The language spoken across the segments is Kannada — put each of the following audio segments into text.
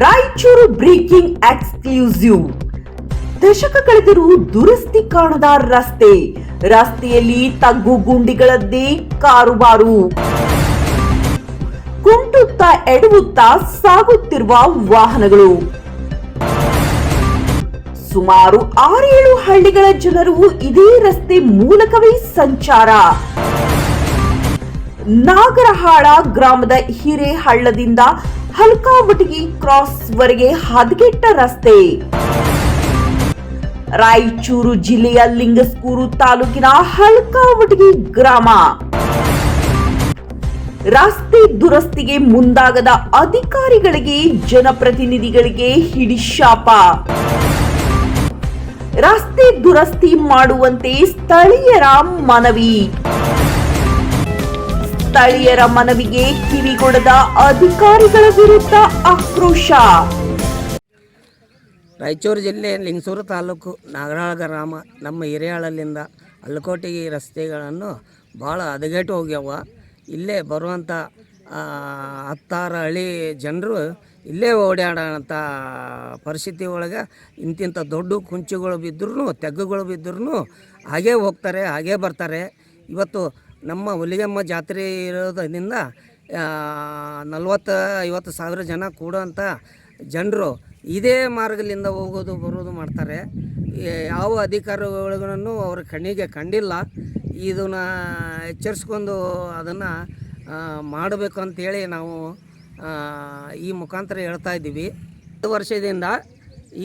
Raichur breaking exclusive. ದಶಕ ಕಳೆದರೂ ದುರಸ್ತಿ ಕಾಣದ ರಸ್ತೆಯಲ್ಲಿ ತಗ್ಗು ಗುಂಡಿಗಳದ್ದೇ ಕಾರುಬಾರು. ಕುಂಟುತ್ತಾ ಎಡವುತ್ತಾ ಸಾಗುತ್ತಿರುವ ವಾಹನಗಳು. ಸುಮಾರು 6-7 ಹಳ್ಳಿಗಳ ಜನರು ಇದೇ ರಸ್ತೆ ಮೂಲಕವೇ ಸಂಚಾರ. ನಾಗರಹಾಳ ಗ್ರಾಮದ ಹಿರೇಹಳ್ಳದಿಂದ ಹಲ್ಕಾವಟಗಿ ಕ್ರಾಸ್ ವರೆಗೆ ಹದಗೆಟ್ಟ ರಸ್ತೆ. ರಾಯಚೂರು ಜಿಲ್ಲೆಯ ಲಿಂಗಸ್ಕೂರು ತಾಲೂಕಿನ ಹಲ್ಕಾವಟಗಿ ಗ್ರಾಮ. ರಸ್ತೆ ದುರಸ್ತಿಗೆ ಮುಂದಾಗದ ಅಧಿಕಾರಿಗಳಿಗೆ ಜನಪ್ರತಿನಿಧಿಗಳಿಗೆ ಹಿಡಿಶಾಪ. ರಸ್ತೆ ದುರಸ್ತಿ ಮಾಡುವಂತೆ ಸ್ಥಳೀಯರ ಮನವಿಗೆ ಕಿವಿಗೊಡದ ಅಧಿಕಾರಿಗಳ ವಿರುದ್ಧ ಆಕ್ರೋಶ. ರಾಯಚೂರು ಜಿಲ್ಲೆ ಲಿಂಗಸೂರು ತಾಲೂಕು ನಾಗರಾಳ ಗ್ರಾಮ ನಮ್ಮ ಹಿರೇಹಳ್ಳಲಿಂದ ಹಲ್ಕೋಟೆಗೆ ರಸ್ತೆಗಳನ್ನು ಭಾಳ ಹದಗೆಟ್ಟು ಹೋಗ್ಯಾವ. ಇಲ್ಲೇ ಬರುವಂಥ 10 ಹಳ್ಳಿ ಜನರು ಇಲ್ಲೇ ಓಡಾಡೋಂಥ ಪರಿಸ್ಥಿತಿ ಒಳಗೆ ಇಂತಿಂಥ ದೊಡ್ಡ ಕುಂಚುಗಳು ಬಿದ್ದರೂ ತೆಗ್ಗುಗಳು ಬಿದ್ದರೂ ಹಾಗೇ ಹೋಗ್ತಾರೆ, ಹಾಗೇ ಬರ್ತಾರೆ. ಇವತ್ತು ನಮ್ಮ ಹುಲಿಗೆಮ್ಮ ಜಾತ್ರೆ ಇರೋದ್ರಿಂದ 40-50 ಸಾವಿರ ಜನ ಕೂಡೋಂಥ ಜನರು ಇದೇ ಮಾರ್ಗದಿಂದ ಹೋಗೋದು ಬರೋದು ಮಾಡ್ತಾರೆ. ಯಾವ ಅಧಿಕಾರಿಗಳನ್ನು ಅವ್ರ ಕಣ್ಣಿಗೆ ಕಂಡಿಲ್ಲ. ಇದನ್ನು ಎಚ್ಚರಿಸ್ಕೊಂಡು ಅದನ್ನು ಮಾಡಬೇಕು ಅಂತೇಳಿ ನಾವು ಈ ಮುಖಾಂತರ ಹೇಳ್ತಾ ಇದ್ದೀವಿ. 1 ವರ್ಷದಿಂದ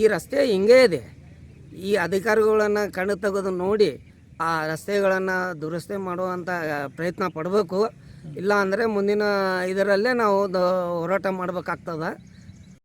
ಈ ರಸ್ತೆ ಹಿಂಗೇ ಇದೆ. ಈ ಅಧಿಕಾರಿಗಳನ್ನು ಕಣ್ಣು ತೆಗೆದು ನೋಡಿ ಆ ರಸ್ತೆಗಳನ್ನು ದುರಸ್ತಿ ಮಾಡುವಂಥ ಪ್ರಯತ್ನ ಪಡಬೇಕು. ಇಲ್ಲ ಅಂದರೆ ಮುಂದಿನ ಇದರಲ್ಲೇ ನಾವು ಹೋರಾಟ ಮಾಡಬೇಕಾಗ್ತದೆ.